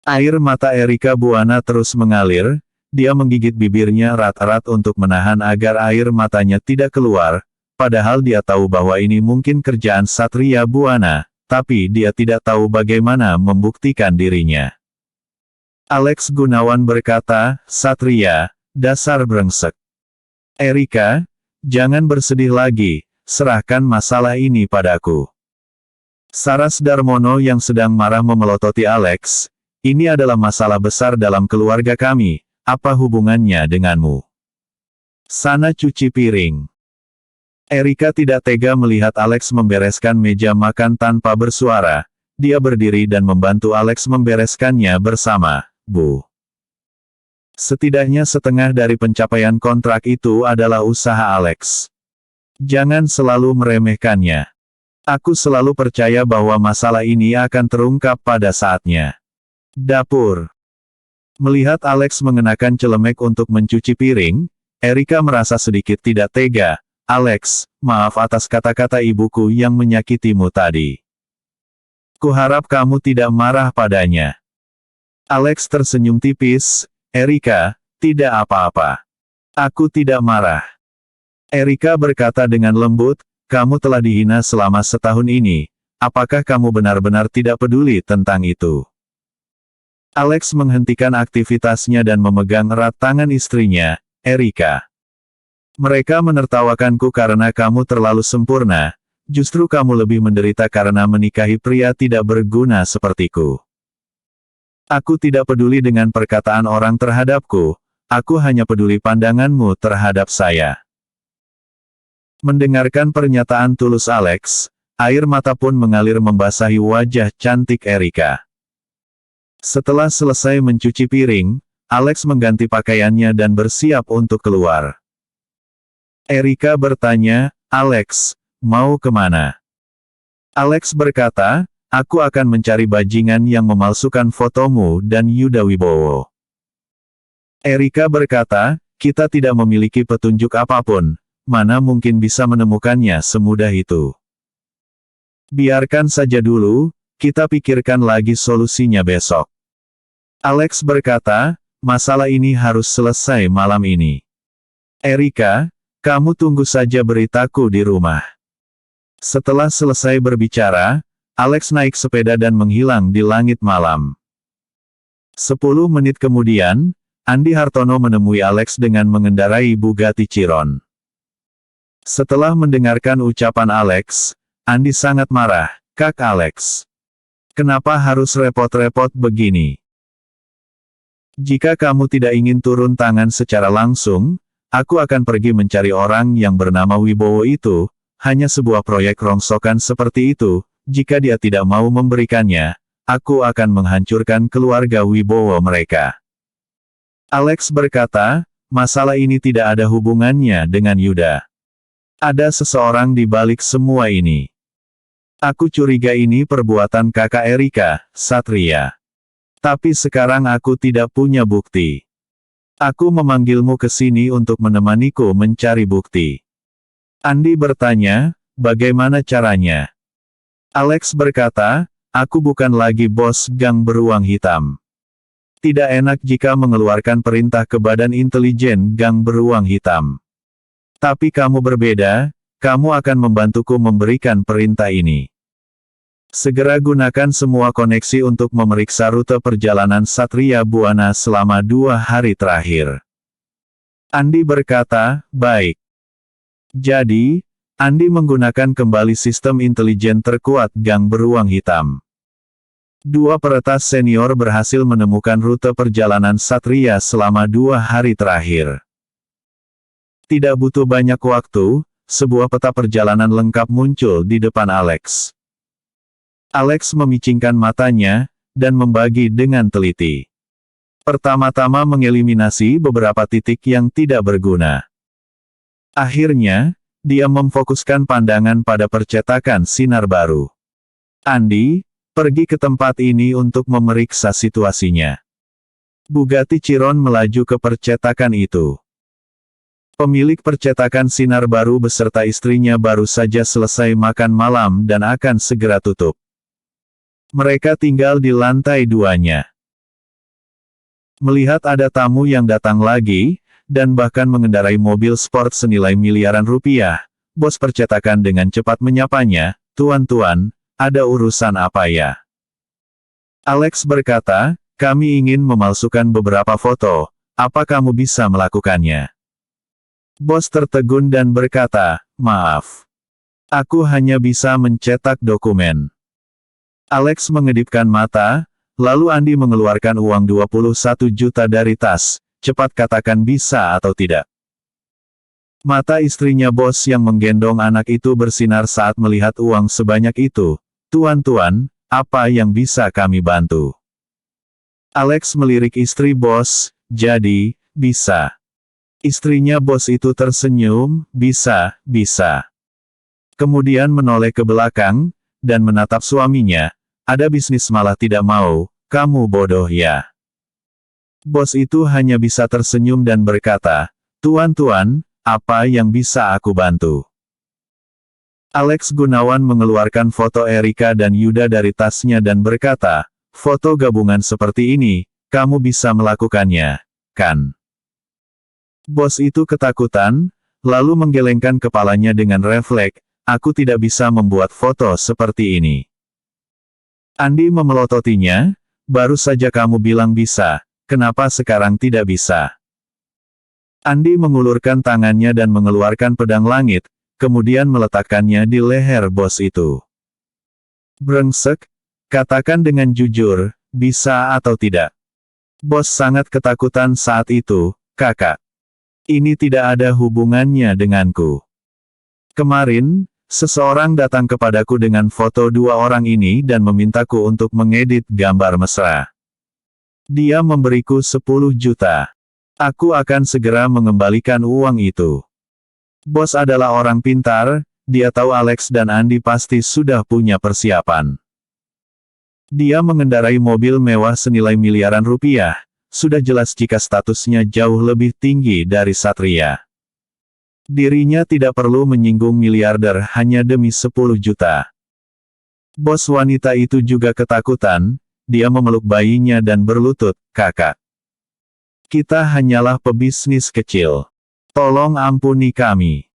Air mata Erika Buana terus mengalir, dia menggigit bibirnya erat-erat untuk menahan agar air matanya tidak keluar, padahal dia tahu bahwa ini mungkin kerjaan Satria Buana, tapi dia tidak tahu bagaimana membuktikan dirinya. Alex Gunawan berkata, "Satria, dasar brengsek. Erika, jangan bersedih lagi, serahkan masalah ini padaku." Saras Darmono yang sedang marah memelototi Alex, "Ini adalah masalah besar dalam keluarga kami, apa hubungannya denganmu? Sana cuci piring." Erika tidak tega melihat Alex membereskan meja makan tanpa bersuara, dia berdiri dan membantu Alex membereskannya bersama, "Bu. Setidaknya setengah dari pencapaian kontrak itu adalah usaha Alex. Jangan selalu meremehkannya. Aku selalu percaya bahwa masalah ini akan terungkap pada saatnya." Dapur. Melihat Alex mengenakan celemek untuk mencuci piring, Erika merasa sedikit tidak tega. "Alex, maaf atas kata-kata ibuku yang menyakitimu tadi. Kuharap kamu tidak marah padanya." Alex tersenyum tipis, "Erika, tidak apa-apa. Aku tidak marah." Erika berkata dengan lembut, "Kamu telah dihina selama setahun ini, apakah kamu benar-benar tidak peduli tentang itu?" Alex menghentikan aktivitasnya dan memegang erat tangan istrinya, "Erika. Mereka menertawakanku karena kamu terlalu sempurna, justru kamu lebih menderita karena menikahi pria tidak berguna sepertiku. Aku tidak peduli dengan perkataan orang terhadapku, aku hanya peduli pandanganmu terhadap saya." Mendengarkan pernyataan tulus Alex, air mata pun mengalir membasahi wajah cantik Erika. Setelah selesai mencuci piring, Alex mengganti pakaiannya dan bersiap untuk keluar. Erika bertanya, "Alex, mau kemana?" Alex berkata, "Aku akan mencari bajingan yang memalsukan fotomu dan Yuda Wibowo." Erika berkata, "Kita tidak memiliki petunjuk apapun, mana mungkin bisa menemukannya semudah itu. Biarkan saja dulu, kita pikirkan lagi solusinya besok." Alex berkata, "Masalah ini harus selesai malam ini. Erika, kamu tunggu saja beritaku di rumah." Setelah selesai berbicara, Alex naik sepeda dan menghilang di langit malam. 10 menit kemudian, Andi Hartono menemui Alex dengan mengendarai Bugatti Chiron. Setelah mendengarkan ucapan Alex, Andi sangat marah, "Kak Alex. Kenapa harus repot-repot begini? Jika kamu tidak ingin turun tangan secara langsung, aku akan pergi mencari orang yang bernama Wibowo itu, hanya sebuah proyek rongsokan seperti itu, jika dia tidak mau memberikannya, aku akan menghancurkan keluarga Wibowo mereka." Alex berkata, "Masalah ini tidak ada hubungannya dengan Yuda. Ada seseorang di balik semua ini. Aku curiga ini perbuatan kakak Erika, Satria. Tapi sekarang aku tidak punya bukti. Aku memanggilmu ke sini untuk menemaniku mencari bukti." Andi bertanya, "Bagaimana caranya?" Alex berkata, "Aku bukan lagi bos gang beruang hitam. Tidak enak jika mengeluarkan perintah ke badan intelijen gang beruang hitam. Tapi kamu berbeda, kamu akan membantuku memberikan perintah ini. Segera gunakan semua koneksi untuk memeriksa rute perjalanan Satria Buana selama 2 hari terakhir." Andi berkata, "Baik." Jadi, Andi menggunakan kembali sistem intelijen terkuat gang beruang hitam. 2 peretas senior berhasil menemukan rute perjalanan Satria selama 2 hari terakhir. Tidak butuh banyak waktu, sebuah peta perjalanan lengkap muncul di depan Alex. Alex memicingkan matanya, dan membagi dengan teliti. Pertama-tama mengeliminasi beberapa titik yang tidak berguna. Akhirnya, dia memfokuskan pandangan pada percetakan sinar baru. "Andi, pergi ke tempat ini untuk memeriksa situasinya." Bugatti Chiron melaju ke percetakan itu. Pemilik percetakan sinar baru beserta istrinya baru saja selesai makan malam dan akan segera tutup. Mereka tinggal di lantai 2-nya. Melihat ada tamu yang datang lagi, dan bahkan mengendarai mobil sport senilai miliaran rupiah, bos percetakan dengan cepat menyapanya, "Tuan-tuan, ada urusan apa ya?" Alex berkata, "Kami ingin memalsukan beberapa foto, apa kamu bisa melakukannya?" Bos tertegun dan berkata, "Maaf. Aku hanya bisa mencetak dokumen." Alex mengedipkan mata, lalu Andi mengeluarkan uang 21 juta dari tas. "Cepat katakan bisa atau tidak." Mata istrinya bos yang menggendong anak itu bersinar saat melihat uang sebanyak itu. "Tuan-tuan, apa yang bisa kami bantu?" Alex melirik istri bos, "Jadi, bisa." Istrinya bos itu tersenyum, "Bisa, bisa." Kemudian menoleh ke belakang, dan menatap suaminya, "Ada bisnis malah tidak mau, kamu bodoh ya." Bos itu hanya bisa tersenyum dan berkata, "Tuan-tuan, apa yang bisa aku bantu?" Alex Gunawan mengeluarkan foto Erika dan Yuda dari tasnya dan berkata, "Foto gabungan seperti ini, kamu bisa melakukannya, kan?" Bos itu ketakutan, lalu menggelengkan kepalanya dengan refleks, "Aku tidak bisa membuat foto seperti ini." Andi memelototinya, "Baru saja kamu bilang bisa, kenapa sekarang tidak bisa?" Andi mengulurkan tangannya dan mengeluarkan pedang langit, kemudian meletakkannya di leher bos itu. "Brengsek, katakan dengan jujur, bisa atau tidak?" Bos sangat ketakutan saat itu, "Kakak. Ini tidak ada hubungannya denganku. Kemarin, seseorang datang kepadaku dengan foto dua orang ini dan memintaku untuk mengedit gambar mesra. Dia memberiku 10 juta. Aku akan segera mengembalikan uang itu." Bos adalah orang pintar, dia tahu Alex dan Andi pasti sudah punya persiapan. Dia mengendarai mobil mewah senilai miliaran rupiah, sudah jelas jika statusnya jauh lebih tinggi dari Satria. Dirinya tidak perlu menyinggung miliarder hanya demi 10 juta. Bos wanita itu juga ketakutan, dia memeluk bayinya dan berlutut, "Kakak. Kita hanyalah pebisnis kecil. Tolong ampuni kami."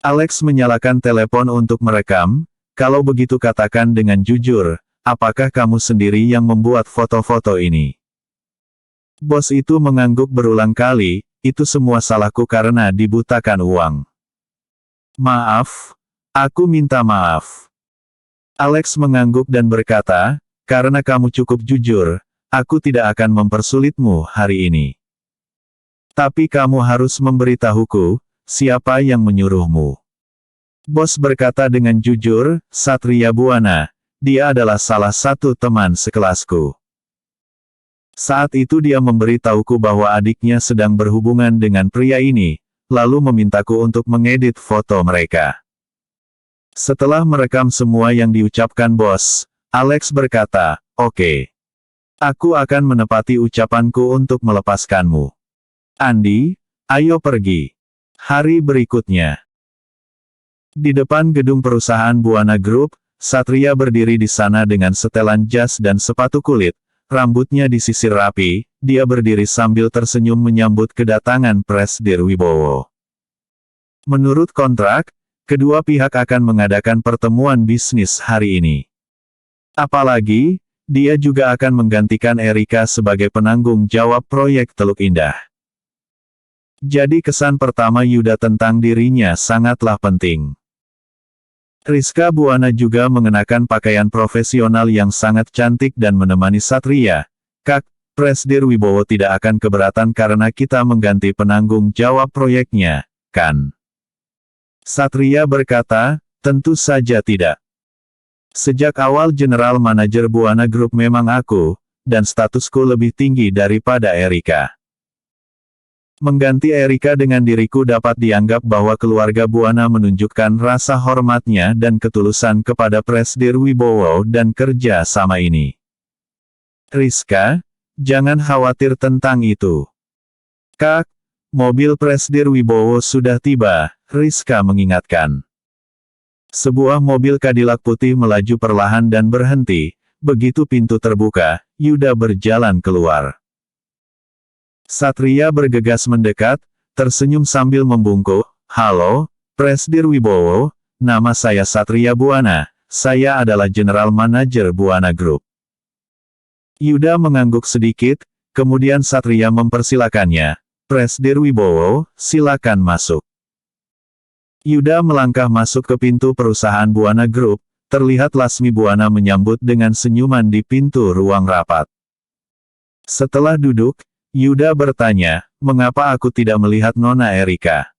Alex menyalakan telepon untuk merekam, "Kalau begitu katakan dengan jujur, apakah kamu sendiri yang membuat foto-foto ini?" Bos itu mengangguk berulang kali, "Itu semua salahku karena dibutakan uang. Maaf, aku minta maaf." Alex mengangguk dan berkata, "Karena kamu cukup jujur, aku tidak akan mempersulitmu hari ini. Tapi kamu harus memberitahuku, siapa yang menyuruhmu?" Bos berkata dengan jujur, "Satria Buana. Dia adalah salah satu teman sekelasku. Saat itu dia memberitahuku bahwa adiknya sedang berhubungan dengan pria ini, lalu memintaku untuk mengedit foto mereka." Setelah merekam semua yang diucapkan bos, Alex berkata, "Oke. Aku akan menepati ucapanku untuk melepaskanmu. Andi, ayo pergi." Hari berikutnya. Di depan gedung perusahaan Buana Group, Satria berdiri di sana dengan setelan jas dan sepatu kulit. Rambutnya disisir rapi, dia berdiri sambil tersenyum menyambut kedatangan Presdir Wibowo. Menurut kontrak, kedua pihak akan mengadakan pertemuan bisnis hari ini. Apalagi, dia juga akan menggantikan Erika sebagai penanggung jawab proyek Teluk Indah. Jadi kesan pertama Yuda tentang dirinya sangatlah penting. Rizka Buana juga mengenakan pakaian profesional yang sangat cantik dan menemani Satria. "Kak, Presdir Wibowo tidak akan keberatan karena kita mengganti penanggung jawab proyeknya, kan?" Satria berkata, "Tentu saja tidak. Sejak awal General Manager Buana Group memang aku, dan statusku lebih tinggi daripada Erika. Mengganti Erika dengan diriku dapat dianggap bahwa keluarga Buana menunjukkan rasa hormatnya dan ketulusan kepada Presdir Wibowo dan kerja sama ini. Rizka, jangan khawatir tentang itu." "Kak, mobil Presdir Wibowo sudah tiba," Rizka mengingatkan. Sebuah mobil Cadillac putih melaju perlahan dan berhenti. Begitu pintu terbuka, Yuda berjalan keluar. Satria bergegas mendekat, tersenyum sambil membungkuk, "Halo, Presdir Wibowo, nama saya Satria Buana, saya adalah General Manager Buana Group." Yuda mengangguk sedikit, kemudian Satria mempersilakannya, "Presdir Wibowo, silakan masuk." Yuda melangkah masuk ke pintu perusahaan Buana Group, terlihat Lasmi Buana menyambut dengan senyuman di pintu ruang rapat. Setelah duduk, Yuda bertanya, "Mengapa aku tidak melihat Nona Erika?"